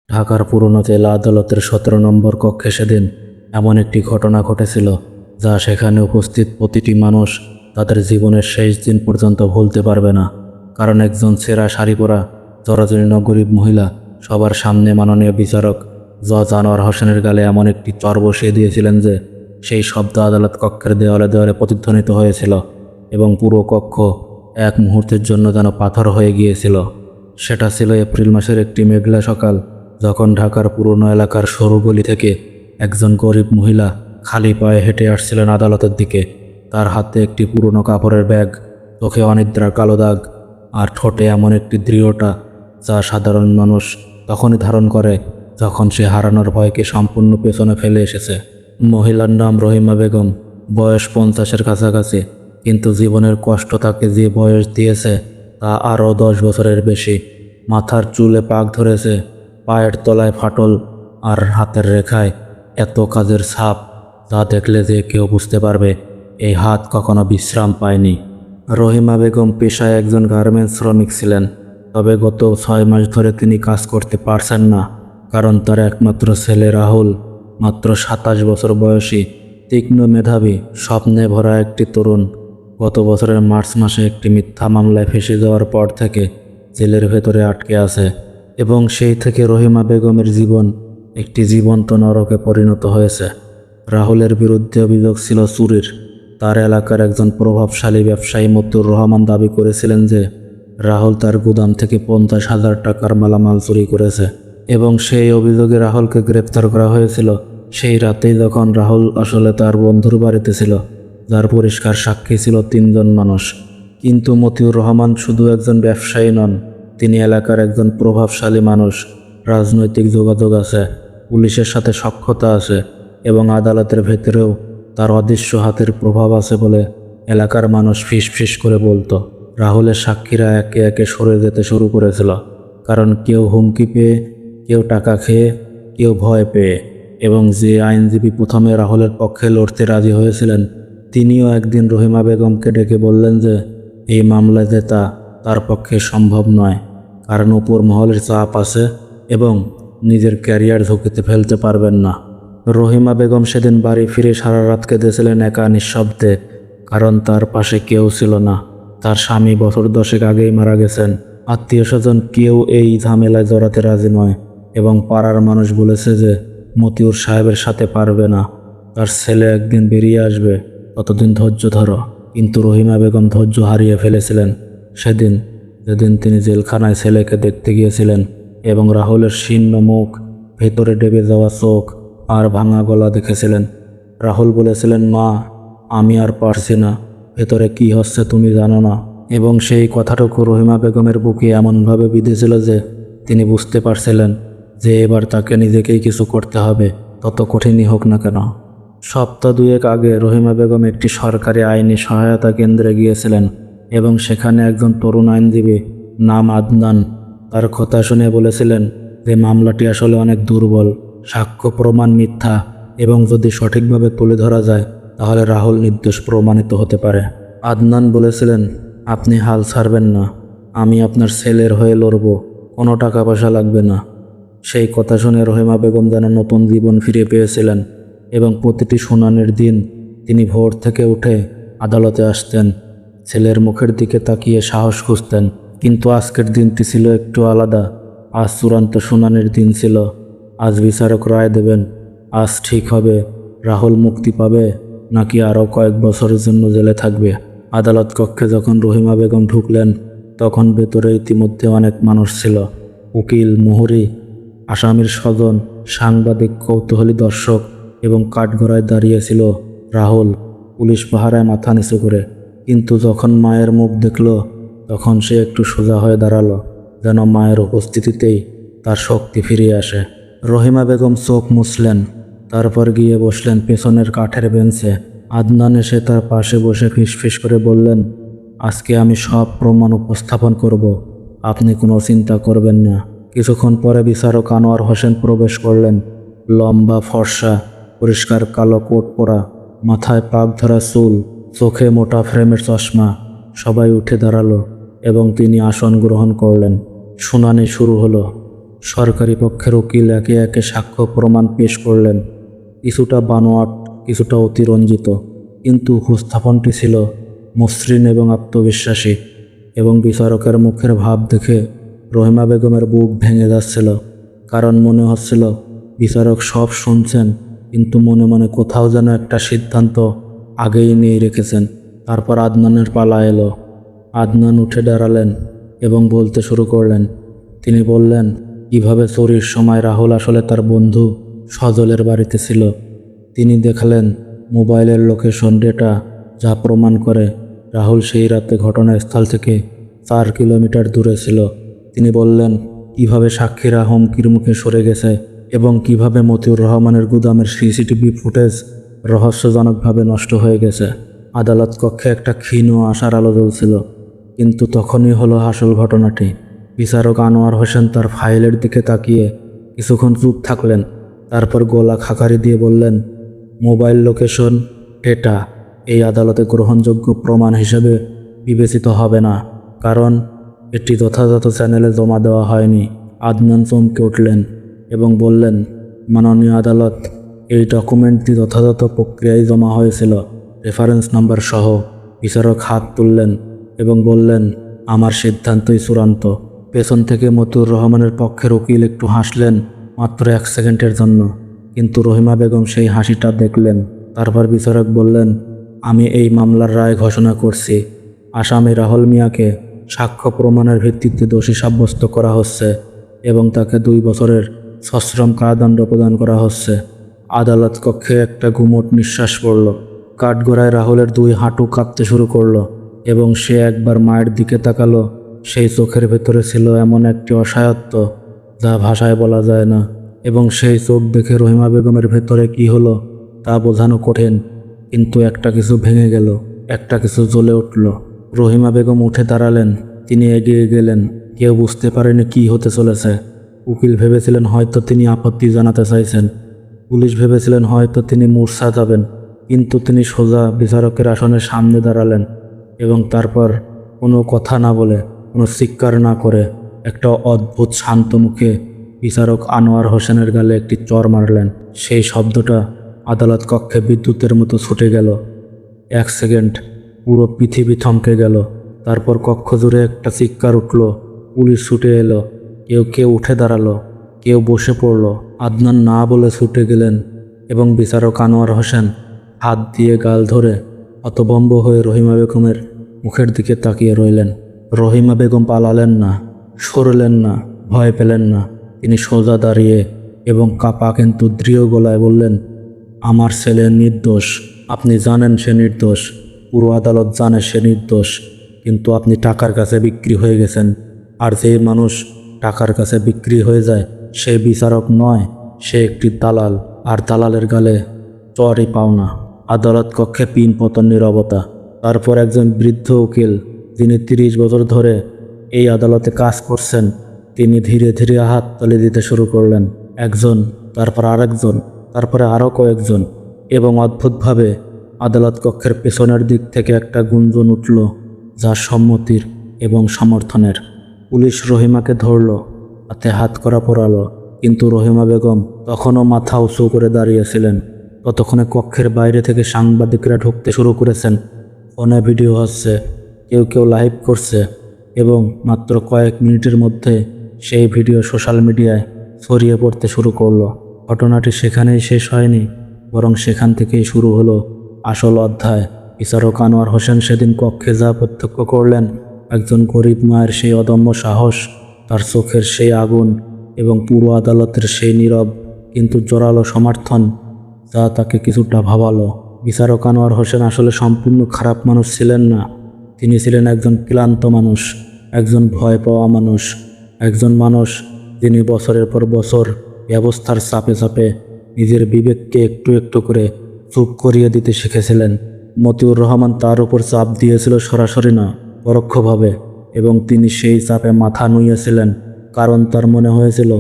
ঢাকার পুরনো জেলা আদালতের 17 নম্বর কক্ষে সেদিন এমন একটি ঘটনা ঘটেছিল যা সেখানে উপস্থিত প্রতিটি মানুষ তাদের জীবনের শেষ দিন পর্যন্ত ভুলতে পারবে না। কারণ একজন ছেঁড়া শাড়ি পরা জরাজীর্ণ গরিব মহিলা সবার সামনে মাননীয় বিচারক জজ আনোয়ার হোসেনের গালে এমন একটি চর বসিয়ে দিয়েছিলেন যে সেই শব্দ আদালত কক্ষের দেওয়ালে দেওয়ালে প্রতিধ্বনিত হয়েছিল এবং পুরো কক্ষ এক মুহূর্তের জন্য যেন পাথর হয়ে গিয়েছিল। সেটা ছিল এপ্রিল মাসের একটি মেঘলা সকাল, যখন ঢাকার পুরনো এলাকার সরু গলি থেকে একজন গরিব মহিলা খালি পায়ে হেঁটে আসছিলেন আদালতের দিকে। তার হাতে একটি পুরনো কাপড়ের ব্যাগ, চোখে অনিদ্রার কালো দাগ, আর ঠোঁটে এমন একটি দৃঢ়তা যা সাধারণ মানুষ তখনই ধারণ করে যখন সে হারানোর ভয়কে সম্পূর্ণ পেছনে ফেলে এসেছে। মহিলার নাম রহিমা বেগম, বয়স 50-এর কাছাকাছি, কিন্তু জীবনের কষ্ট তাকে যে বয়স দিয়েছে তা আরও 10 বছরের বেশি। মাথার চুলে পাক ধরেছে, পায়ের তলায় ফাটল, আর হাতের রেখায় এত কাজের ছাপ যা দেখলে যে কেউ বুঝতে পারবে এই হাত কখনো বিশ্রাম পায়নি। রহিমা বেগম পেশায় একজন গার্মেন্টস শ্রমিক ছিলেন, তবে গত 6 মাস ধরে তিনি কাজ করতে পারছেন না, কারণ তার একমাত্র ছেলে রাহুল, মাত্র 27 বছর বয়সী, তীক্ষ্ণ মেধাবী, স্বপ্নে ভরা একটি তরুণ, গত বছরের মার্চ মাসে একটি মিথ্যা মামলায় ফেঁসে যাওয়ার পর থেকে জেলের ভেতরে আটকে আছে। এবং সেই থেকে রহিমা বেগমের জীবন একটি জীবন্ত নরকে পরিণত হয়েছে। রাহুলের বিরুদ্ধে অভিযোগ ছিল চুরির। তার এলাকার একজন প্রভাবশালী ব্যবসায়ী মতিউর রহমান দাবি করেছিলেন যে রাহুল তার গুদাম থেকে 50,000 টাকার মালামাল চুরি করেছে, এবং সেই অভিযোগে রাহুলকে গ্রেপ্তার করা হয়েছিল সেই রাতেই, যখন রাহুল আসলে তার বন্ধুর বাড়িতে ছিল, যার পরিষ্কার সাক্ষী ছিল 3 জন মানুষ। কিন্তু মতিউর রহমান শুধু একজন ব্যবসায়ী নন, তিনি এলাকার একজন প্রভাবশালী মানুষ। রাজনৈতিক যোগাযোগ আছে, পুলিশের সাথে সখ্যতা আছে, এবং আদালতের ভেতরেও তার অদৃশ্য হাতের প্রভাব আছে বলে এলাকার মানুষ ফিস ফিস করে বলতো। রাহুলের সাক্ষীরা একে একে সরে যেতে শুরু করেছিল, কারণ কেউ হুমকি পেয়ে, কেউ টাকা খেয়ে, কেউ ভয় পেয়ে। এবং যে আইনজীবী প্রথমে রাহুলের পক্ষে লড়তে রাজি হয়েছিলেন, তিনিও একদিন রহিমা বেগমকে ডেকে বললেন যে এই মামলায় জেতা তার পক্ষে সম্ভব নয়, কারণ উপর মহলের চাপ আছে এবং নিজের ক্যারিয়ার ঝুঁকিতে ফেলতে পারবেন না। রহিমা বেগম সেদিন বাড়ি ফিরে সারা রাত কেঁদেছিলেন একা নিঃশব্দে, কারণ তার পাশে কেউ ছিল না। তার স্বামী বছর 10 আগেই মারা গেছেন, আত্মীয় স্বজন কেউ এই ঝামেলায় জড়াতে রাজি নয়, এবং পাড়ার মানুষ বলেছে যে মতিউর সাহেবের সাথে পারবে না, তার ছেলে একদিন বেরিয়ে আসবে, ততদিন ধৈর্য ধরো। কিন্তু রহিমা বেগম ধৈর্য হারিয়ে ফেলেছিলেন সেদিন, যেদিন তিনি জেলখানায় ছেলেকে দেখতে গিয়েছিলেন এবং রাহুলের শীর্ণ মুখ, ভেতরে ডেবে যাওয়া চোখ আর ভাঙা গলা দেখেছিলেন। রাহুল বলেছিলেন, মা, আমি আর পারছি না, ভেতরে কি হচ্ছে তুমি জানো না। এবং সেই কথাটুকু রহিমা বেগমের বুকে এমনভাবে বিঁধেছিল যে তিনি বুঝতে পারছিলেন যে এবার তাকে নিজেকেই কিছু করতে হবে, তত কঠিনই হোক না কেন। সপ্তাহ 2 আগে রহিমা বেগম একটি সরকারি আইনি সহায়তা কেন্দ্রে গিয়েছিলেন, এবং সেখানে একজন তরুণ আইনজীবী নাম আদনান তার কথা শুনে বলেছিলেন যে মামলাটি আসলে অনেক দুর্বল, সাক্ষ্য প্রমাণ মিথ্যা, এবং যদি সঠিকভাবে তুলে ধরা যায় তাহলে রাহুল নির্দোষ প্রমাণিত হতে পারে। আদনান বলেছিলেন, আপনি হাল ছাড়বেন না, আমি আপনার ছেলের হয়ে লড়ব, কোনো টাকা পয়সা লাগবে না। সেই কথা শুনে রহিমা বেগম যেন নতুন জীবন ফিরে পেয়েছিলেন, এবং প্রতিটি শুনানির দিন তিনি ভোর থেকে উঠে আদালতে আসতেন, ছেলের মুখের দিকে তাকিয়ে সাহস খুঁজতেন। কিন্তু আজকের দিনটি ছিল একটু আলাদা। আজ চূড়ান্ত শুনানির দিন ছিল। আজ বিচারক রায় দেবেন। আজ ঠিক হবে রাহুল মুক্তি পাবে নাকি আরও কয়েক বছরের জন্য জেলে থাকবে। আদালত কক্ষে যখন রহিমা বেগম ঢুকলেন, তখন ভেতরে ইতিমধ্যে অনেক মানুষ ছিল, উকিল, মুহুরি, আসামির স্বজন, সাংবাদিক, কৌতূহলী দর্শক, এবং কাঠগড়ায় দাঁড়িয়েছিল রাহুল, পুলিশ পাহারায় মাথা নিচু করে। কিন্তু যখন মায়ের মুখ দেখল, তখন সে একটু সোজা হয়ে দাঁড়ালো, যেন মায়ের উপস্থিতিতেই তার শক্তি ফিরে আসে। রহিমা বেগম চোখ মুছলেন, তারপর গিয়ে বসলেন পেছনের কাঠের বেঞ্চে। আদনান এসে তার পাশে বসে ফিসফিস করে বললেন, আজকে আমি সব প্রমাণ উপস্থাপন করব, আপনি কোনো চিন্তা করবেন না। কিছুক্ষণ পরে বিচারক আনোয়ার হোসেন প্রবেশ করলেন। লম্বা, ফর্সা, পরিষ্কার কালো কোট পরা, মাথায় পাক ধরা চুল, চোখে মোটা ফ্রেমের চশমা। সবাই উঠে দাঁড়ালো এবং তিনি আসন গ্রহণ করলেন। শুনানি শুরু হলো। সরকারি পক্ষের উকিল একে একে সাক্ষ্য প্রমাণ পেশ করলেন, কিছুটা বানোয়াট, কিছুটা অতিরঞ্জিত, কিন্তু উপস্থাপনটি ছিল মসৃণ এবং আত্মবিশ্বাসী। এবং বিচারকের মুখের ভাব দেখে রহিমা বেগমের বুক ভেঙে যাচ্ছিল, কারণ মনে হচ্ছিল বিচারক সব শুনছেন, কিন্তু মনে মনে কোথাও যেন একটা সিদ্ধান্ত আগেই নিয়ে রেখেছেন। তারপর আদনানের পালা এলো। আদনান উঠে দাঁড়ালেন এবং বলতে শুরু করলেন। তিনি বললেন কিভাবে চুরির সময় রাহুল আসলে তার বন্ধু সজলের বাড়িতে ছিল। তিনি দেখালেন মোবাইলের লোকেশন ডেটা, যা প্রমাণ করে রাহুল সেই রাতে ঘটনাস্থল থেকে 4 কিলোমিটার দূরে ছিল। তিনি বললেন কিভাবে সাক্ষীরা হুমকির মুখে সরে গেছে এবং কিভাবে মতিউর রহমানের গুদামের সিসিটিভি ফুটেজ রহস্যজনকভাবে নষ্ট হয়ে গেছে। আদালত কক্ষে একটা ক্ষীণ আশার আলো জ্বলছিল, কিন্তু তখনই হলো আসল ঘটনাটি। বিচারক আনোয়ার হোসেন তার ফাইলের দিকে তাকিয়ে কিছুক্ষণ চুপ থাকলেন, তারপর গলা খাকারি দিয়ে বললেন, মোবাইল লোকেশন ডেটা এই আদালতে গ্রহণযোগ্য প্রমাণ হিসেবে বিবেচিত হবে না, কারণ এটি যথাযথ চ্যানেলে জমা দেওয়া হয়নি। আদনান চমকে উঠলেন এবং বললেন, মাননীয় আদালত, এই ডকুমেন্টটি যথাযথ প্রক্রিয়ায় জমা হয়েছিল, রেফারেন্স নাম্বার সহ। বিচারক হাত তুললেন এবং বললেন, আমার সিদ্ধান্তই চূড়ান্ত। পেছন থেকে মতিউর রহমানের পক্ষের উকিল একটু হাসলেন, মাত্র 1 সেকেন্ডের জন্য, কিন্তু রহিমা বেগম সেই হাসিটা দেখলেন। তারপর বিচারক বললেন, আমি এই মামলার রায় ঘোষণা করছি। আসামি রাহুল মিয়াকে সাক্ষ্য প্রমাণের ভিত্তিতে দোষী সাব্যস্ত করা হচ্ছে এবং তাকে 2 বছরের সশ্রম কারাদণ্ড প্রদান করা হচ্ছে। আদালত কক্ষে একটা গুমোট নিঃশ্বাস পড়ল। কাঠগড়ায় রাহুলের 2 হাঁটু কাঁপতে শুরু করলো এবং সে একবার মায়ের দিকে তাকালো। সেই চোখের ভেতরে ছিল এমন একটি অসহায়ত্ব যা ভাষায় বলা যায় না, এবং সেই চোখ দেখে রহিমা বেগমের ভেতরে কি হলো তা বোঝানো কঠিন। কিন্তু একটা কিছু ভেঙে গেল, একটা কিছু জ্বলে উঠল। রহিমা বেগম উঠে দাঁড়ালেন, তিনি এগিয়ে গেলেন। কেউ বুঝতে পারেনি কি হতে চলেছে। উকিল ভেবেছিলেন হয়তো তিনি আপত্তি জানাতে চাইছেন, পুলিশ ভেবেছিলেন হয়তো তিনি মূর্ছা যাবেন, কিন্তু তিনি সোজা বিচারকের আসনের সামনে দাঁড়ালেন এবং তারপর কোনো কথা না বলে, কোনো চিৎকার না করে, একটা অদ্ভুত শান্ত মুখে বিচারক আনোয়ার হোসেনের গালে একটি চড় মারলেন। সেই শব্দটা আদালত কক্ষে বিদ্যুতের মতো ছুটে গেল। 1 সেকেন্ড পুরো পৃথিবী থমকে গেল। তারপর কক্ষ জুড়ে একটা চিৎকার উঠল। পুলিশ ছুটে এলো, কেউ কেউ উঠে দাঁড়ালো, কেউ বসে পড়ল। আদনান না বলে ছুটে গেলেন এবং বিচারক আনোয়ার হোসেন হাত দিয়ে গাল ধরে হতভম্ব হয়ে রহিমা বেগমের মুখের দিকে তাকিয়ে রইলেন। রহিমা বেগম পালালেন না, সরলেন না, ভয় পেলেন না। তিনি সোজা দাঁড়িয়ে এবং কাঁপা কিন্তু দৃঢ় গলায় বললেন, আমার ছেলে নির্দোষ। আপনি জানেন সে নির্দোষ, পুরো আদালত জানে সে নির্দোষ, কিন্তু আপনি টাকার কাছে বিক্রি হয়ে গেছেন। আর যে মানুষ টাকার কাছে বিক্রি হয়ে যায় সে বিচারক নয়, সে একটি দালাল, আর দালালের গালে চরই পাওনা। আদালত কক্ষে পিন পতন নীরবতা। তারপর একজন বৃদ্ধ উকিল, যিনি 30 বছর ধরে এই আদালতে কাজ করছেন, তিনি ধীরে ধীরে হাত তালি দিতে শুরু করলেন। একজন, তারপর আরেকজন, তারপরে আরও কয়েকজন, এবং অদ্ভুতভাবে আদালত কক্ষের পেছনের দিক থেকে একটা গুঞ্জন উঠল, যা সম্মতির এবং সমর্থনের। পুলিশ রহিমাকে ধরল, হাতে হাত করা পরালো, কিন্তু রহিমা বেগম তখনও মাথা উঁচু করে দাঁড়িয়েছিলেন। ততক্ষণে কক্ষের বাইরে থেকে সাংবাদিকরা ঢুকতে শুরু করেছেন। ফোনে ভিডিও হচ্ছে, কেউ কেউ লাইভ করছে, এবং মাত্র কয়েক মিনিটের মধ্যে সেই ভিডিও সোশ্যাল মিডিয়ায় ছড়িয়ে পড়তে শুরু করলো। ঘটনাটি সেখানেই শেষ হয়নি, বরং সেখান থেকেই শুরু হলো আসল অধ্যায়। বিচারক আনোয়ার হোসেন সেদিন কক্ষে যা প্রত্যক্ষ করলেন, একজন গরিব মায়ের সেই অদম্য সাহস, তার চোখের সেই আগুন, এবং পুরো আদালতের সেই নীরব কিন্তু জোরালো সমর্থন, যা তাকে কিছুটা ভাবালো। বিচারক আনোয়ার হোসেন আসলে সম্পূর্ণ খারাপ মানুষ ছিলেন না। তিনি ছিলেন একজন ক্লান্ত মানুষ, একজন ভয় পাওয়া মানুষ, একজন মানুষ যিনি বছরের পর বছর ব্যবস্থার চাপে চাপে নিজের বিবেককে একটু একটু করে চুপ করিয়ে দিতে শিখেছিলেন। মতিউর রহমান তার উপর চাপ দিয়েছিল সরাসরি না, পরোক্ষভাবে, এবং তিনি সেই চাপে মাথা নুইয়েছিলেন, কারণ তার মনে হয়েছিল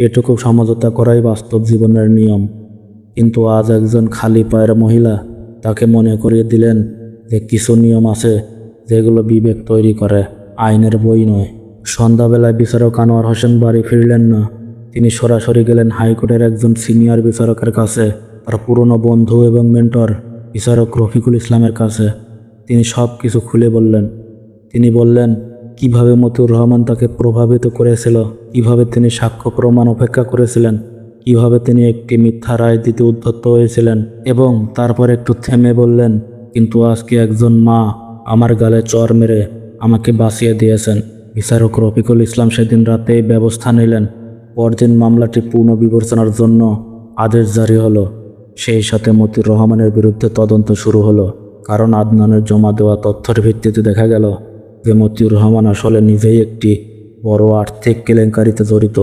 এটুকু সমঝোতা করাই বাস্তব জীবনের নিয়ম। কিন্তু আজ একজন খালি পায়ের মহিলা তাকে মনে করিয়ে দিলেন যে কিছু নিয়ম আছে যেগুলো বিবেক তৈরি করে, আইনের বই নয়। সন্ধ্যাবেলায় বিচারক আনোয়ার হোসেন বাড়ি ফিরলেন না। তিনি সরাসরি গেলেন হাইকোর্টের একজন সিনিয়র বিচারকের কাছে, তার পুরনো বন্ধু এবং মেন্টর বিচারক রফিকুল ইসলামের কাছে। তিনি সব কিছু খুলে বললেন। তিনি বললেন কিভাবে মতিউর রহমান তাকে প্রভাবিত করেছিল, কিভাবে তিনি সাক্ষ্য প্রমাণ উপেক্ষা করেছিলেন, কিভাবে তিনি একটি মিথ্যা রায় দিতে উদ্যত হয়েছিলেন, এবং তারপর একটু থেমে বললেন, কিন্তু আজকে একজন মা আমার গালে চর মেরে আমাকে বাঁচিয়ে দিয়েছেন। বিচারক রফিকুল ইসলাম সেদিন রাতেই ব্যবস্থা নিলেন। পরদিন মামলাটি পুনর্বিবেচনার জন্য আদেশ জারি হলো। সেই সাথে মতিউর রহমানের বিরুদ্ধে তদন্ত শুরু হলো, কারণ আদনানের জমা দেওয়া তথ্যের ভিত্তিতে দেখা গেল যে মতিউর রহমান আসলে নিজেই একটি বড় আর্থিক কেলেঙ্কারিতে জড়িত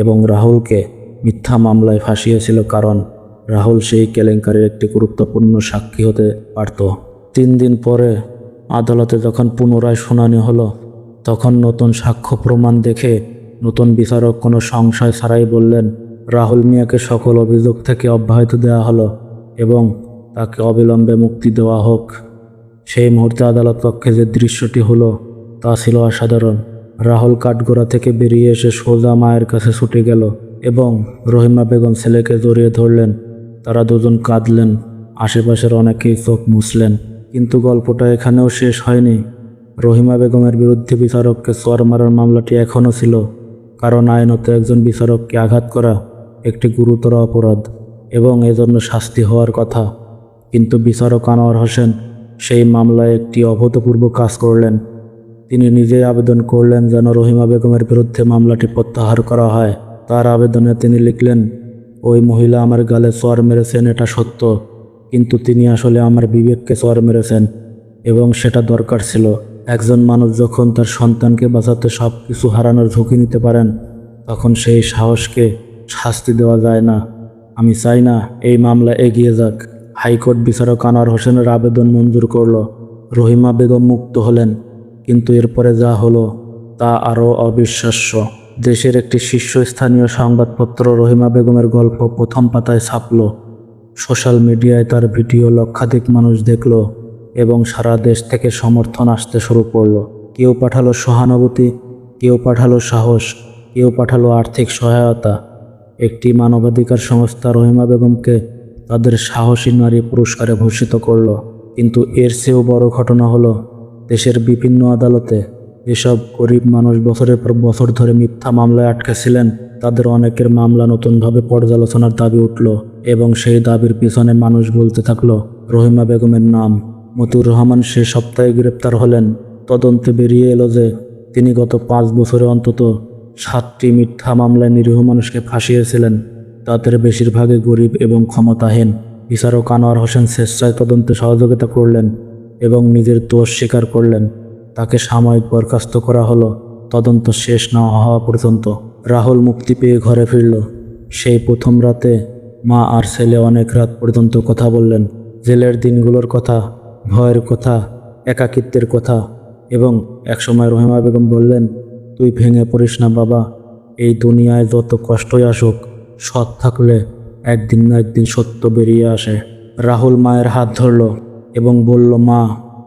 এবং রাহুলকে মিথ্যা মামলায় ফাঁসিয়েছিল, কারণ রাহুল সেই কেলেঙ্কারির একটি গুরুত্বপূর্ণ সাক্ষী হতে পারত। 3 দিন পরে আদালতে যখন পুনরায় শুনানি হলো, তখন নতুন সাক্ষ্য প্রমাণ দেখে নতুন বিচারক কোনো সংশয় ছাড়াই বললেন, রাহুল মিয়াকে সকল অভিযোগ থেকে অব্যাহতি দেওয়া হলো এবং তাকে অবিলম্বে মুক্তি দেওয়া হোক। সেই মুহূর্তে আদালত কক্ষে যে দৃশ্যটি হলো তা ছিল অসাধারণ। রাহুল কাঠগড়া থেকে বেরিয়ে এসে সোজা মায়ের কাছে ছুটে গেল এবং রহিমা বেগম ছেলেকে জড়িয়ে ধরলেন। তারা দুজন কাঁদলেন, আশেপাশের অনেকেই চোখ মুছলেন। কিন্তু গল্পটা এখানেও শেষ হয়নি। রহিমা বেগমের বিরুদ্ধে বিচারককে চর মারার মামলাটি এখনও ছিল, কারণ আইনত একজন বিচারককে আঘাত করা একটি গুরুতর অপরাধ এবং এজন্য শাস্তি হওয়ার কথা। কিন্তু বিচারক আনোয়ার হোসেন সেই মামলায় একটি অভূতপূর্ব কাজ করলেন। তিনি নিজেই আবেদন করলেন যেন রহিমা বেগমের বিরুদ্ধে মামলাটি প্রত্যাহার করা হয়। তার আবেদনে তিনি লিখলেন, ওই মহিলা আমার গালে চর মেরেছেন, এটা সত্য, কিন্তু তিনি আসলে আমার বিবেককে চর মেরেছেন এবং সেটা দরকার ছিল। একজন মানুষ যখন তার সন্তানকে বাঁচাতে সব কিছু হারানোর ঝুঁকি নিতে পারেন, তখন সেই সাহসকে শাস্তি দেওয়া যায় না। আমি চাই না এই মামলা এগিয়ে যাক। হাইকোর্ট বিচারক আনোয়ার হোসেনের আবেদন মঞ্জুর করল। রহিমা বেগম মুক্ত হলেন। কিন্তু এরপরে যা হলো তা আরও অবিশ্বাস্য। দেশের একটি শীর্ষস্থানীয় সংবাদপত্র রহিমা বেগমের গল্প প্রথম পাতায় ছাপল। সোশ্যাল মিডিয়ায় তার ভিডিও লক্ষাধিক মানুষ দেখল এবং সারা দেশ থেকে সমর্থন আসতে শুরু করলো। কেউ পাঠালো সহানুভূতি, কেউ পাঠালো সাহস, কেউ পাঠালো আর্থিক সহায়তা। একটি মানবাধিকার সংস্থা রহিমা বেগমকে তাদের সাহসী নারী পুরস্কারে ভূষিত করল। কিন্তু এর চেয়েও বড় ঘটনা হলো, দেশের বিভিন্ন আদালতে যেসব গরিব মানুষ বছরের পর বছর ধরে মিথ্যা মামলায় আটকে ছিলেন, তাদের অনেকের মামলা নতুনভাবে পর্যালোচনার দাবি উঠল এবং সেই দাবির পিছনে মানুষ বলতে থাকলো রহিমা বেগমের নাম। মতিউর রহমান সে সপ্তাহে গ্রেপ্তার হলেন। তদন্তে বেরিয়ে এলো যে তিনি গত 5 বছরে অন্তত 7টি মিথ্যা মামলায় নিরীহ মানুষকে ফাঁসিয়েছিলেন, তাদের বেশিরভাগই গরিব এবং ক্ষমতাহীন। বিচারক আনোয়ার হোসেন স্বেচ্ছায় তদন্তে সহযোগিতা করলেন এবং নিজের দোষ স্বীকার করলেন। তাকে সাময়িক বরখাস্ত করা হলো তদন্ত শেষ না হওয়া পর্যন্ত। রাহুল মুক্তি পেয়ে ঘরে ফিরল। সেই প্রথম রাতে মা আর ছেলে অনেক রাত পর্যন্ত কথা বললেন, জেলের দিনগুলোর কথা, ভয়ের কথা, একাকিত্বের কথা। এবং একসময় রহিমা বেগম বললেন, তুই ভেঙে পড়িস না বাবা, এই দুনিয়ায় যত কষ্টই আসুক, সৎ থাকলে একদিন না একদিন সত্য বেরিয়ে আসে। রাহুল মায়ের হাত ধরল এবং বলল, মা,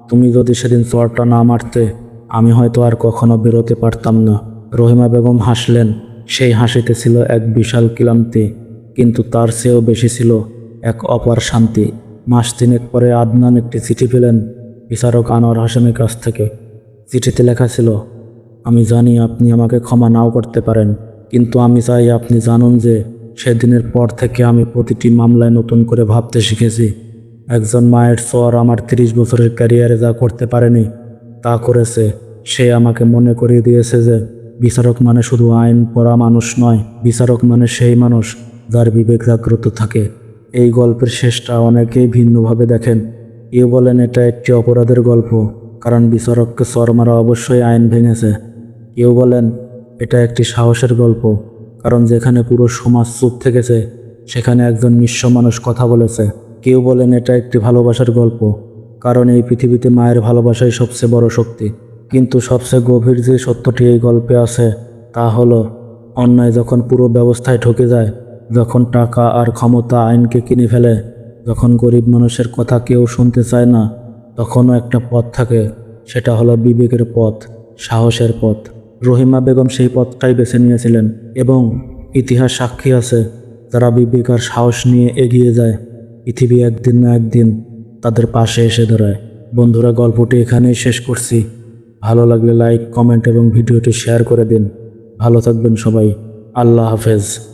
তুমি যদি সেদিন চরটা না মারতে, আমি হয়তো আর কখনো বেরোতে পারতাম না। রহিমা বেগম হাসলেন। সেই হাসিতে ছিল এক বিশাল ক্লান্তি, কিন্তু তার চেয়েও বেশি ছিল এক অপার শান্তি। মাস 3 পরে আদনান একটি চিঠি পেলেন বিচারক আনোয়ার হোসেনের কাছ থেকে। চিঠিতে লেখা ছিল, আমি জানি আপনি আমাকে ক্ষমা নাও করতে পারেন, কিন্তু আমি চাই আপনি জানুন যে সেদিনের পর থেকে আমি প্রতিটি মামলায় নতুন করে ভাবতে শিখেছি। একজন মায়ের চর আমার 30 বছরের ক্যারিয়ারে যা করতে পারেনি তা করেছে। সে আমাকে মনে করিয়ে দিয়েছে যে বিচারক মানে শুধু আইন পড়া মানুষ নয়, বিচারক মানে সেই মানুষ যার বিবেক জাগ্রত থাকে। এই গল্পের শেষটা অনেকেই ভিন্নভাবে দেখেন। কেউ বলেন এটা একটি অপরাধের গল্প, কারণ বিচারককে চর মারা অবশ্যই আইন ভেঙেছে। কেউ বলেন এটা একটি সাহসের গল্প, কারণ যেখানে পুরো সমাজ চুপ থেকেছে সেখানে একজন নিঃস্ব মানুষ কথা বলেছে। কেউ বলেন এটা একটি ভালোবাসার গল্প, কারণ এই পৃথিবীতে মায়ের ভালোবাসাই সবচেয়ে বড় শক্তি। কিন্তু সবচেয়ে গভীর যে সত্যটি এই গল্পে আছে তা হলো, অন্যায় যখন পুরো ব্যবস্থায় ঢুকে যায়, যখন টাকা আর ক্ষমতা আইনকে কিনে ফেলে, যখন গরিব মানুষের কথা কেউ শুনতে চায় না, তখনও একটা পথ থাকে। সেটা হলো বিবেকের পথ, সাহসের পথ। রহিমা বেগম সেই পথটাই বেছে নিয়েছিলেন এবং ইতিহাস সাক্ষী আছে, যারা বিবেক আর সাহস নিয়ে এগিয়ে যায়, পৃথিবী একদিন না একদিন তাদের পাশে এসে দাঁড়ায়। বন্ধুরা, গল্পটি এখানেই শেষ করছি। ভালো লাগলে লাইক, কমেন্ট এবং ভিডিওটি শেয়ার করে দিন। ভালো থাকবেন সবাই। আল্লাহ হাফেজ।